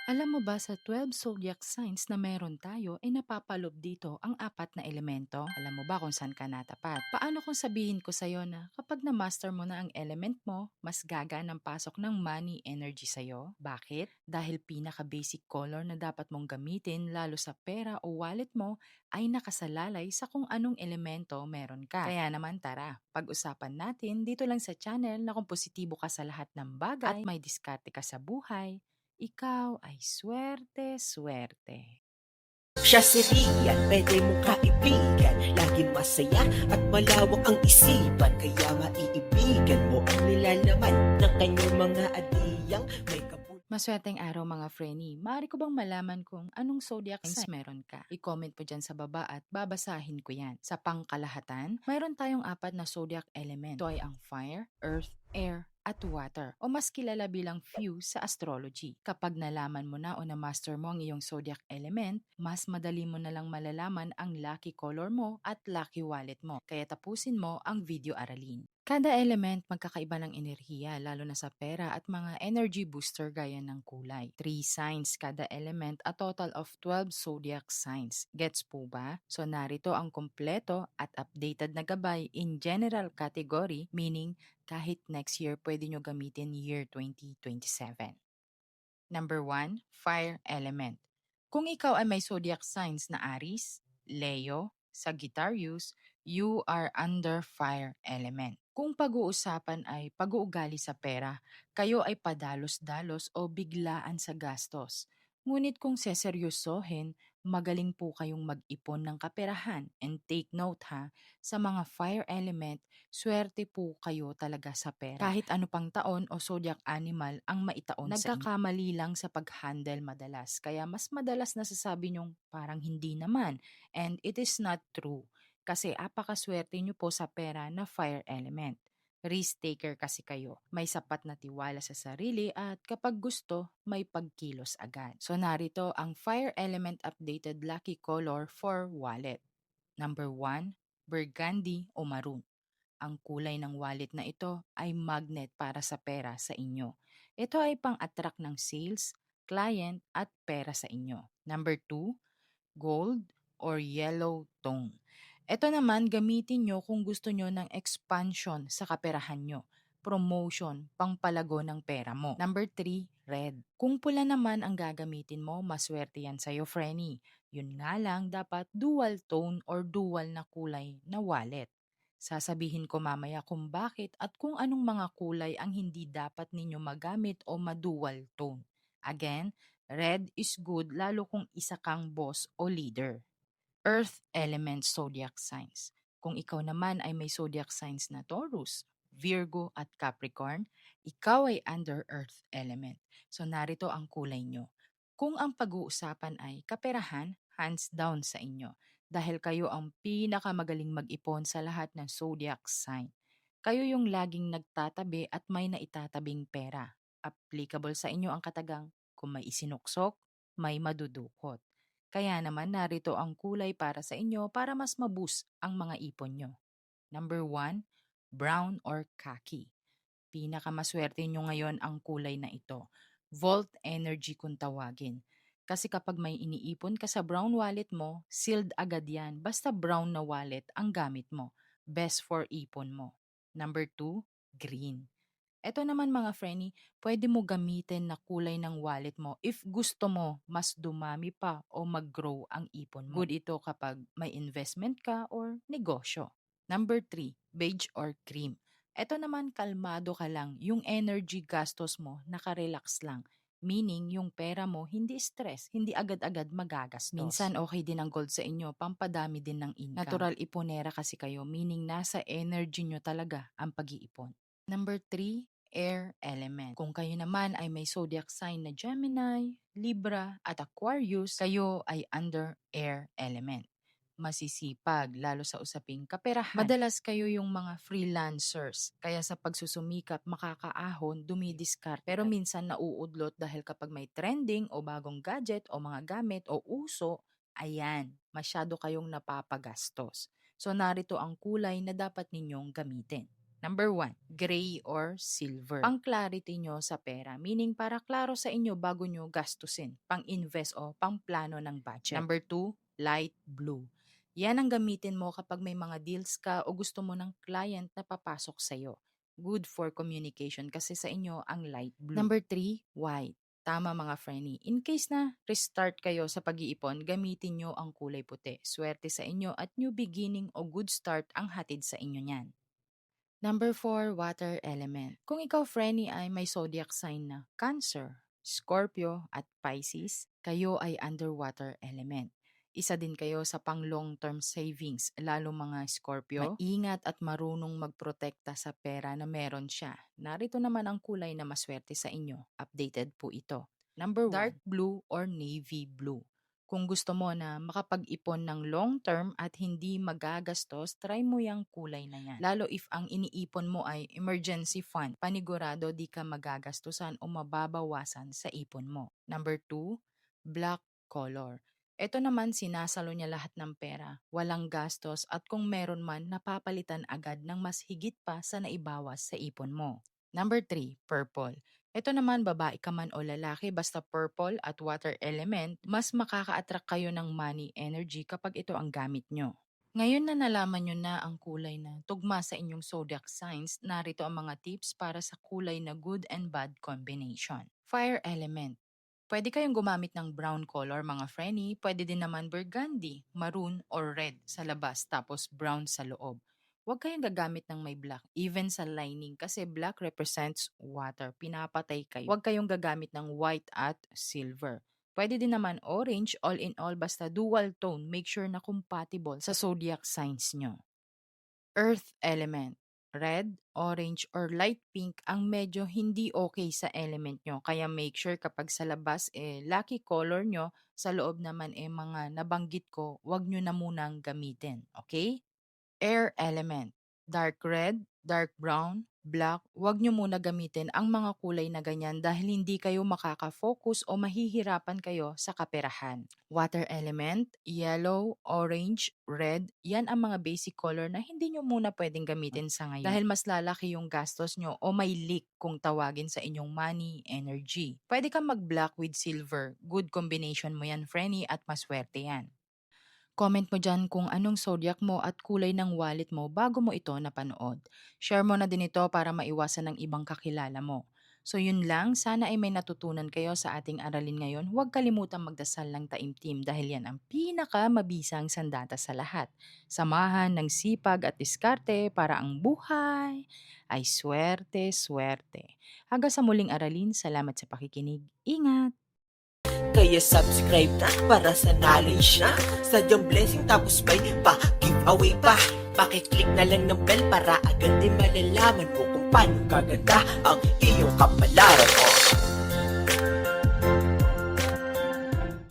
Alam mo ba sa 12 zodiac signs na meron tayo ay napapalob dito ang apat na elemento? Alam mo ba kung saan ka natapat? Paano kung sabihin ko sa'yo na kapag na-master mo na ang element mo, mas gagaan ang pasok ng money energy sa'yo? Bakit? Dahil pinaka-basic color na dapat mong gamitin lalo sa pera o wallet mo ay nakasalalay sa kung anong elemento meron ka. Kaya naman tara, pag-usapan natin dito lang sa channel na kung positibo ka sa lahat ng bagay at may diskarte ka sa buhay, ikaw ay swerte, swerte. Siya si Rian, pwede mong kaibigan. Laging masaya at malawak ang isipan. Kaya maiibigan mo ang nilalaman ng kanyang mga adiyang may Maswerteng araw mga Frenny. Maaari ko bang malaman kung anong zodiac signs meron ka? I-comment po dyan sa baba at babasahin ko yan. Sa pangkalahatan, mayroon tayong apat na zodiac element. Ito ay ang fire, earth, air, at water o mas kilala bilang fuse sa astrology. Kapag nalaman mo na o na-master mo ang iyong zodiac element, mas madali mo na lang malalaman ang lucky color mo at lucky wallet mo. Kaya tapusin mo ang video aralin. Kada element magkakaiba ng enerhiya lalo na sa pera at mga energy booster gaya ng kulay. 3 signs kada element, a total of 12 zodiac signs. Gets po ba? So narito ang kompleto at updated na gabay in general category, meaning kahit next year pwede nyo gamitin year 2027. Number 1, fire element. Kung ikaw ay may zodiac signs na Aries, Leo, Sagittarius, you are under fire element. Kung pag-uusapan ay pag-uugali sa pera, kayo ay padalos-dalos o biglaan sa gastos. Ngunit kung seseryosohin, magaling po kayong mag-ipon ng kaperahan. And take note ha, sa mga fire element, swerte po kayo talaga sa pera. Kahit ano pang taon o zodiac animal ang maitaon sa inyo. Nagkakamali lang sa pag-handle madalas. Kaya mas madalas nasasabi nyong parang hindi naman. And it is not true. Kasi apakaswerte nyo po sa pera na fire element. Risk taker kasi kayo. May sapat na tiwala sa sarili at kapag gusto, may pagkilos agad. So narito ang fire element updated lucky color for wallet. Number 1, burgundy o maroon. Ang kulay ng wallet na ito ay magnet para sa pera sa inyo. Ito ay pang-attract ng sales, client at pera sa inyo. Number 2, gold or yellow tone. Ito naman gamitin nyo kung gusto nyo ng expansion sa kaperahan nyo, promotion, pangpalago ng pera mo. Number 3, red. Kung pula naman ang gagamitin mo, maswerte yan sa'yo, Frenny. Yun nga lang, dapat dual tone or dual na kulay na wallet. Sasabihin ko mamaya kung bakit at kung anong mga kulay ang hindi dapat ninyo magamit o madual tone. Again, red is good lalo kung isa kang boss o leader. Earth element zodiac signs. Kung ikaw naman ay may zodiac signs na Taurus, Virgo at Capricorn, ikaw ay under earth element. So narito ang kulay nyo. Kung ang pag-uusapan ay kaperahan, hands down sa inyo dahil kayo ang pinakamagaling mag-ipon sa lahat ng zodiac sign. Kayo yung laging nagtatabi at may naitatabing pera. Applicable sa inyo ang katagang kung may isinuksok, may madudukot. Kaya naman narito ang kulay para sa inyo para mas maboost ang mga ipon nyo. Number 1, brown or khaki. Pinakamaswerte nyo ngayon ang kulay na ito. Volt energy kung tawagin. Kasi kapag may iniipon ka sa brown wallet mo, sealed agad yan. Basta brown na wallet ang gamit mo. Best for ipon mo. Number 2, green. Eto naman mga Frenny, pwede mo gamitin na kulay ng wallet mo if gusto mo mas dumami pa o mag-grow ang ipon mo. Good ito kapag may investment ka or negosyo. Number 3, beige or cream. Eto naman kalmado ka lang, yung energy gastos mo nakarelax lang. Meaning, yung pera mo hindi stress, hindi agad-agad magagastos. Minsan okay din ang gold sa inyo, pampadami din ng income. Natural iponera kasi kayo, meaning nasa energy nyo talaga ang pag-iipon. Number 3, air element. Kung kayo naman ay may zodiac sign na Gemini, Libra at Aquarius, kayo ay under air element. Masisipag, lalo sa usaping kaperahan. Madalas kayo yung mga freelancers, kaya sa pagsusumikap makakaahon, dumidiskarte. Pero minsan nauudlot dahil kapag may trending o bagong gadget o mga gamit o uso, ayan, masyado kayong napapagastos. So narito ang kulay na dapat ninyong gamitin. Number 1, gray or silver. Pang clarity nyo sa pera, meaning para klaro sa inyo bago nyo gastusin, pang invest o pang plano ng budget. Number 2, light blue. Yan ang gamitin mo kapag may mga deals ka o gusto mo ng client na papasok sa'yo. Good for communication kasi sa inyo ang light blue. Number 3, white. Tama mga Frenny. In case na restart kayo sa pag-iipon, gamitin nyo ang kulay puti. Swerte sa inyo at new beginning o good start ang hatid sa inyo niyan. Number 4, water element. Kung ikaw, Frenny, ay may zodiac sign na Cancer, Scorpio at Pisces, kayo ay underwater element. Isa din kayo sa pang long-term savings, lalo mga Scorpio. Maingat at marunong magprotekta sa pera na meron siya. Narito naman ang kulay na maswerte sa inyo. Updated po ito. Number 1, dark blue or navy blue. Kung gusto mo na makapag-ipon ng long-term at hindi magagastos, try mo yung kulay na yan. Lalo if ang iniipon mo ay emergency fund, panigurado di ka magagastusan o mababawasan sa ipon mo. Number 2, black color. Ito naman sinasalo niya lahat ng pera, walang gastos at kung meron man napapalitan agad ng mas higit pa sa naibawas sa ipon mo. Number 3, purple. Ito naman babae ka man o lalaki basta purple at water element, mas makaka-attract kayo ng money energy kapag ito ang gamit nyo. Ngayon na nalaman nyo na ang kulay na tugma sa inyong zodiac signs, narito ang mga tips para sa kulay na good and bad combination. Fire element. Pwede kayong gumamit ng brown color mga Frenny, pwede din naman burgundy, maroon or red sa labas tapos brown sa loob. Huwag kayong gagamit ng may black, even sa lining kasi black represents water, pinapatay kayo. Huwag kayong gagamit ng white at silver. Pwede din naman orange, all in all basta dual tone, make sure na compatible sa zodiac signs nyo. Earth element. Red, orange, or light pink ang medyo hindi okay sa element nyo. Kaya make sure kapag sa labas lucky color nyo, sa loob naman mga nabanggit ko, wag nyo na munang gamitin. Okay? Air element. Dark red, dark brown, black, wag nyo muna gamitin ang mga kulay na ganyan dahil hindi kayo makaka-focus o mahihirapan kayo sa kaperahan. Water element, yellow, orange, red, yan ang mga basic color na hindi nyo muna pwedeng gamitin sa ngayon dahil mas lalaki yung gastos nyo o may leak kung tawagin sa inyong money energy. Pwede kang mag-black with silver, good combination mo yan, Frenny, at maswerte yan. Comment mo dyan kung anong zodiac mo at kulay ng wallet mo bago mo ito napanood. Share mo na din ito para maiwasan ng ibang kakilala mo. So yun lang, sana ay may natutunan kayo sa ating aralin ngayon. Huwag kalimutang magdasal ng taimtim dahil yan ang pinakamabisang sandata sa lahat. Samahan ng sipag at diskarte para ang buhay ay swerte-swerte. Hanggang sa muling aralin, salamat sa pakikinig. Ingat! Kaya subscribe na para sa knowledge na sadyang blessing tapos may pa-giveaway pa. Pakiclick na lang ng bell para agad din malalaman mo kung paano gaganda ang iyong kapal.